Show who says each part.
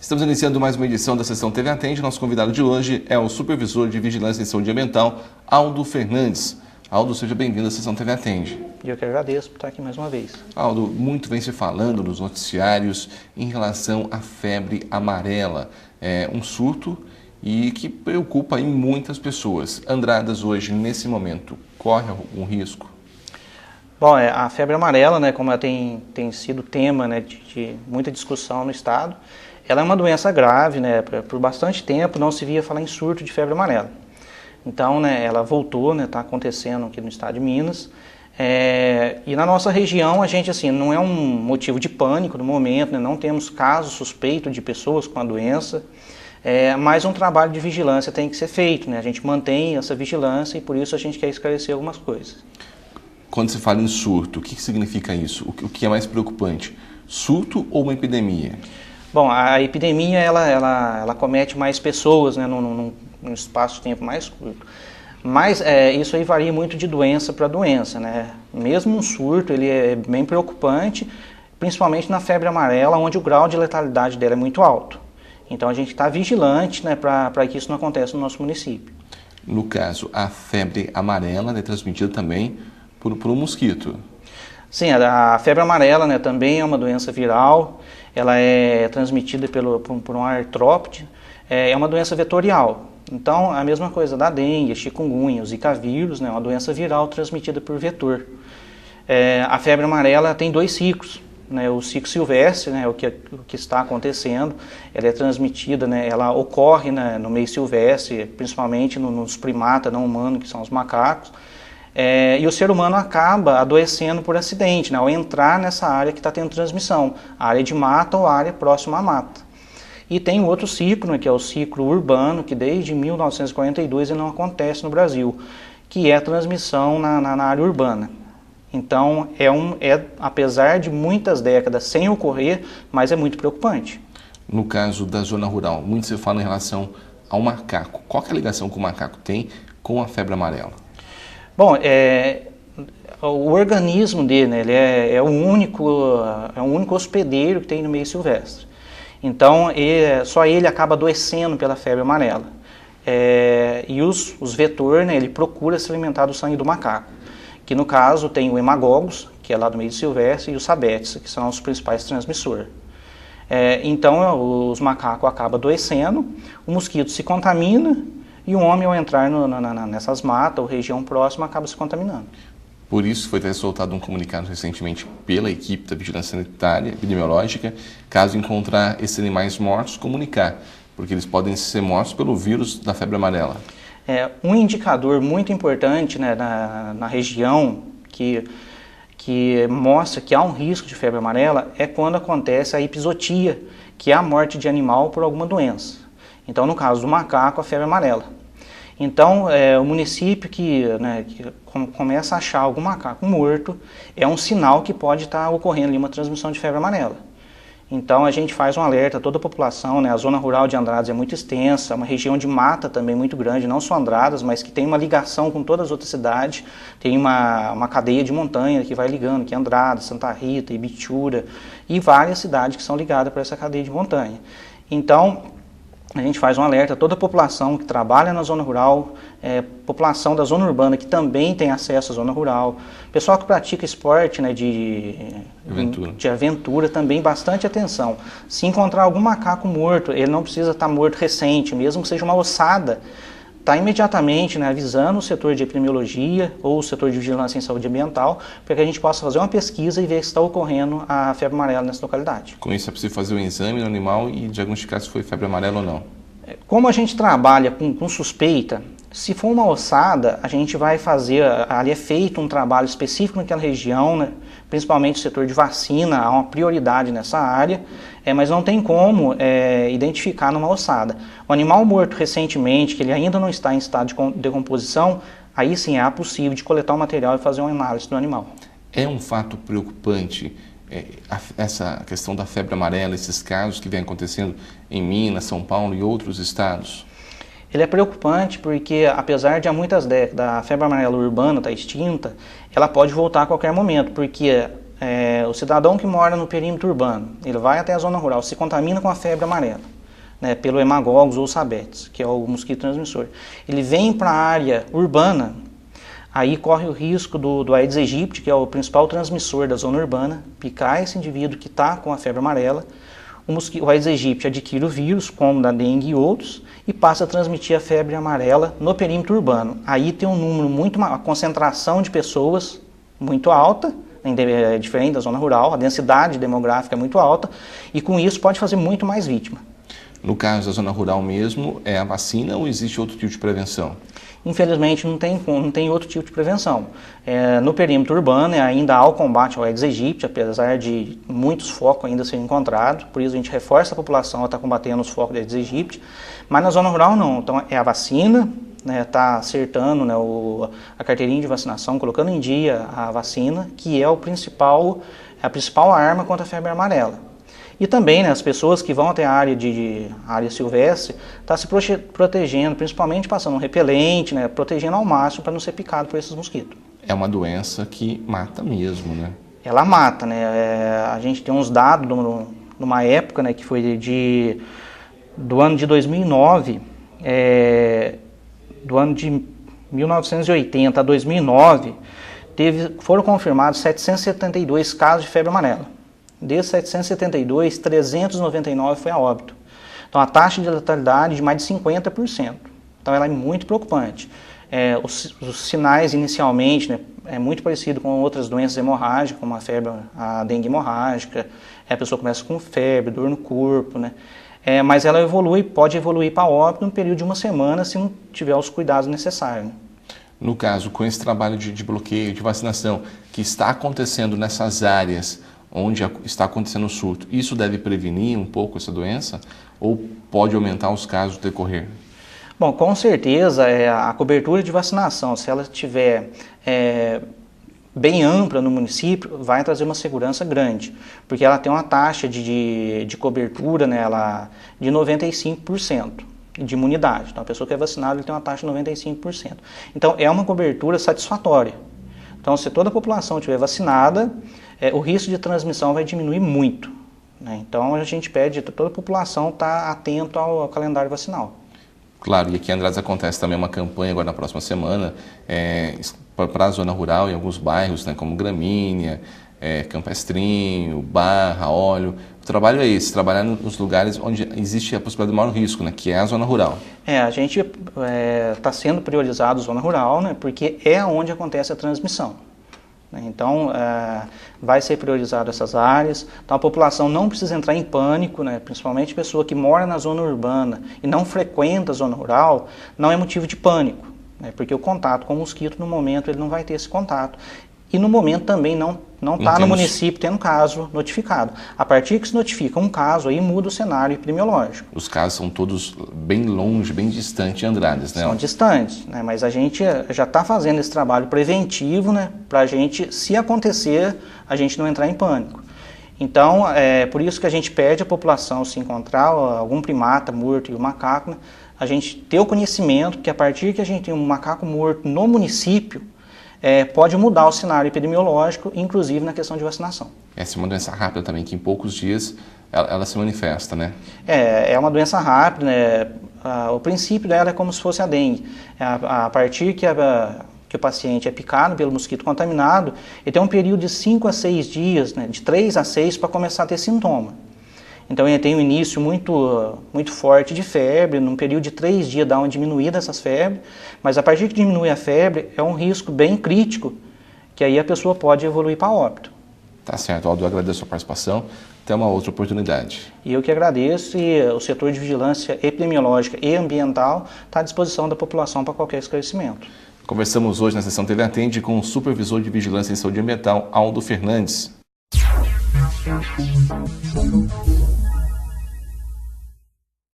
Speaker 1: Estamos iniciando mais uma edição da Sessão TV Atende. Nosso convidado de hoje é o Supervisor de Vigilância e Saúde Ambiental, Aldo Fernandes. Aldo, seja bem-vindo à Sessão TV Atende.
Speaker 2: Eu que agradeço por estar aqui mais uma vez.
Speaker 1: Aldo, muito vem se falando nos noticiários em relação à febre amarela. É um surto e que preocupa aí muitas pessoas. Andradas hoje, nesse momento, corre algum risco?
Speaker 2: Bom, a febre amarela, né, como ela tem sido tema, né, de muita discussão no estado, ela é uma doença grave, né, por bastante tempo não se via falar em surto de febre amarela. Então, né, ela voltou, né, está acontecendo aqui no estado de Minas. E na nossa região, a gente, assim, não é um motivo de pânico no momento, né, não temos casos suspeitos de pessoas com a doença, mas um trabalho de vigilância tem que ser feito, né, a gente mantém essa vigilância e por isso a gente quer esclarecer algumas coisas.
Speaker 1: Quando se fala em surto, o que significa isso? O que é mais preocupante? Surto ou uma epidemia?
Speaker 2: Bom, a epidemia ela comete mais pessoas, né, num espaço de tempo mais curto. Mas isso aí varia muito de doença para doença, né? Mesmo um surto, ele é bem preocupante, principalmente na febre amarela, onde o grau de letalidade dela é muito alto. Então a gente está vigilante, né, para que isso não aconteça no nosso município.
Speaker 1: No caso, a febre amarela é transmitida também por um mosquito.
Speaker 2: Sim, a febre amarela, né, também é uma doença viral, ela é transmitida por um artrópode, é uma doença vetorial. Então, a mesma coisa da dengue, a chikungunya, o zika vírus, né, é uma doença viral transmitida por vetor. A febre amarela tem 2 ciclos, né, o ciclo silvestre, né, o que está acontecendo, ela é transmitida, né, ela ocorre, né, no meio silvestre, principalmente nos primatas não humanos, que são os macacos, e o ser humano acaba adoecendo por acidente, né, ao entrar nessa área que está tendo transmissão, a área de mata ou a área próxima à mata. E tem um outro ciclo, né, que é o ciclo urbano, que desde 1942 ele não acontece no Brasil, que é a transmissão na área urbana. Então, apesar de muitas décadas sem ocorrer, mas é muito preocupante.
Speaker 1: No caso da zona rural, muito se fala em relação ao macaco. Qual que é a ligação que o macaco tem com a febre amarela? Bom,
Speaker 2: o organismo dele, né, ele é o único hospedeiro que tem no meio silvestre. Então, só ele acaba adoecendo pela febre amarela. E os vetores, né, ele procura se alimentar do sangue do macaco, que no caso tem o hemagogos, que é lá do meio silvestre, e o sabetes, que são os principais transmissores. Então, os macacos acabam adoecendo, o mosquito se contamina, e o homem, ao entrar nessas matas ou região próxima, acaba se contaminando.
Speaker 1: Por isso foi soltado um comunicado recentemente pela equipe da Vigilância Sanitária Epidemiológica, caso encontrar esses animais mortos, comunicar, porque eles podem ser mortos pelo vírus da febre amarela.
Speaker 2: Um indicador muito importante, né, na região que mostra que há um risco de febre amarela é quando acontece a epizootia, que é a morte de animal por alguma doença. Então, no caso do macaco, a febre amarela. Então, o município que começa a achar algum macaco morto é um sinal que pode estar ocorrendo ali uma transmissão de febre amarela. Então, a gente faz um alerta a toda a população, né? A zona rural de Andradas é muito extensa, uma região de mata também muito grande, não só Andradas, mas que tem uma ligação com todas as outras cidades, tem uma cadeia de montanha que vai ligando, que é Andradas, Santa Rita, Ibitura, e várias cidades que são ligadas para essa cadeia de montanha. Então, a gente faz um alerta a toda a população que trabalha na zona rural, população da zona urbana que também tem acesso à zona rural, pessoal que pratica esporte, né, de aventura também, bastante atenção. Se encontrar algum macaco morto, ele não precisa estar morto recente, mesmo que seja uma ossada, está imediatamente, né, avisando o setor de epidemiologia ou o setor de vigilância em saúde ambiental para que a gente possa fazer uma pesquisa e ver se está ocorrendo a febre amarela nessa localidade.
Speaker 1: Com isso é possível fazer um exame no animal e diagnosticar se foi febre amarela ou não?
Speaker 2: Como a gente trabalha com suspeita, se for uma ossada, a gente vai fazer, ali é feito um trabalho específico naquela região, né, principalmente o setor de vacina, há uma prioridade nessa área, mas não tem como identificar numa ossada. O animal morto recentemente, que ele ainda não está em estado de decomposição, aí sim é possível de coletar o material e fazer uma análise do animal.
Speaker 1: É um fato preocupante essa questão da febre amarela, esses casos que vêm acontecendo em Minas, São Paulo e outros estados?
Speaker 2: Ele é preocupante porque, apesar de há muitas décadas a febre amarela urbana estar extinta, ela pode voltar a qualquer momento, porque o cidadão que mora no perímetro urbano, ele vai até a zona rural, se contamina com a febre amarela, né, pelo hemagogos ou sabetes, que é o mosquito transmissor. Ele vem para a área urbana, aí corre o risco do Aedes aegypti, que é o principal transmissor da zona urbana, picar esse indivíduo que está com a febre amarela. O Aedes aegypti adquire o vírus, como da dengue e outros, e passa a transmitir a febre amarela no perímetro urbano. Aí tem um número muito maior, a concentração de pessoas muito alta, é diferente da zona rural, a densidade demográfica é muito alta, e com isso pode fazer muito mais vítima.
Speaker 1: No caso da zona rural mesmo, é a vacina ou existe outro tipo de prevenção?
Speaker 2: Infelizmente não tem outro tipo de prevenção. No perímetro urbano ainda há o combate ao Aedes aegypti, apesar de muitos focos ainda serem encontrados, por isso a gente reforça a população a estar combatendo os focos do Aedes aegypti, mas na zona rural não, então é a vacina, tá acertando, né, a carteirinha de vacinação, colocando em dia a vacina, que é a principal arma contra a febre amarela. E também, né, as pessoas que vão até a área silvestre, tá se protegendo, principalmente passando um repelente, né, protegendo ao máximo para não ser picado por esses mosquitos.
Speaker 1: É uma doença que mata mesmo, né?
Speaker 2: Ela mata, né? A gente tem uns dados numa época, né, que foi do ano de 2009, do ano de 1980 a 2009, foram confirmados 772 casos de febre amarela. Desses 772, 399 foi a óbito. Então a taxa de letalidade de mais de 50%. Então ela é muito preocupante. Os sinais inicialmente, né, é muito parecido com outras doenças hemorrágicas, como a dengue hemorrágica. A pessoa começa com febre, dor no corpo, né? Mas ela pode evoluir para óbito no período de uma semana se não tiver os cuidados necessários. Né?
Speaker 1: No caso, com esse trabalho de bloqueio, de vacinação, que está acontecendo nessas áreas onde está acontecendo o surto, isso deve prevenir um pouco essa doença ou pode aumentar os casos no decorrer?
Speaker 2: Bom, com certeza a cobertura de vacinação, se ela estiver bem ampla no município, vai trazer uma segurança grande, porque ela tem uma taxa de cobertura, né, de 95% de imunidade. Então a pessoa que é vacinada tem uma taxa de 95%. Então é uma cobertura satisfatória. Então se toda a população estiver vacinada, o risco de transmissão vai diminuir muito, né? Então a gente pede a toda a população estar atento ao calendário vacinal.
Speaker 1: Claro, e aqui em Andradas acontece também uma campanha agora na próxima semana para a zona rural em alguns bairros, né, como Gramínea, Campestrinho, Barra, Óleo. O trabalho é esse, trabalhar nos lugares onde existe a possibilidade de maior risco, né, que é a zona rural.
Speaker 2: A gente está sendo priorizado a zona rural, né, porque é onde acontece a transmissão. Então, vai ser priorizado essas áreas. Então, a população não precisa entrar em pânico, né? Principalmente a pessoa que mora na zona urbana e não frequenta a zona rural, não é motivo de pânico, né? Porque o contato com o mosquito, no momento, ele não vai ter esse contato. E no momento também não está no município tendo caso notificado. A partir que se notifica um caso, aí muda o cenário epidemiológico.
Speaker 1: Os casos são todos bem longe, bem distantes de Andradas, né?
Speaker 2: São distantes, né? Mas a gente já está fazendo esse trabalho preventivo, né? Para a gente, se acontecer, a gente não entrar em pânico. Então, por isso que a gente pede à população, se encontrar algum primata morto e o macaco, né? A gente ter o conhecimento que a partir que a gente tem um macaco morto no município, pode mudar o cenário epidemiológico, inclusive na questão de vacinação. Essa
Speaker 1: é uma doença rápida também, que em poucos dias ela se manifesta, né?
Speaker 2: É uma doença rápida, né? O princípio dela é como se fosse a dengue. A partir que o paciente é picado pelo mosquito contaminado, ele tem um período de 5 a 6 dias, né? De 3 a 6 para começar a ter sintoma. Então ele tem um início muito forte de febre, num período de 3 dias dá uma diminuída dessas febres, mas a partir que diminui a febre é um risco bem crítico, que aí a pessoa pode evoluir para óbito.
Speaker 1: Tá certo, Aldo, eu agradeço a sua participação, até uma outra oportunidade.
Speaker 2: E eu que agradeço, e o setor de vigilância epidemiológica e ambiental está à disposição da população para qualquer esclarecimento.
Speaker 1: Conversamos hoje na sessão TV Atende com o Supervisor de Vigilância em Saúde Ambiental, Aldo Fernandes.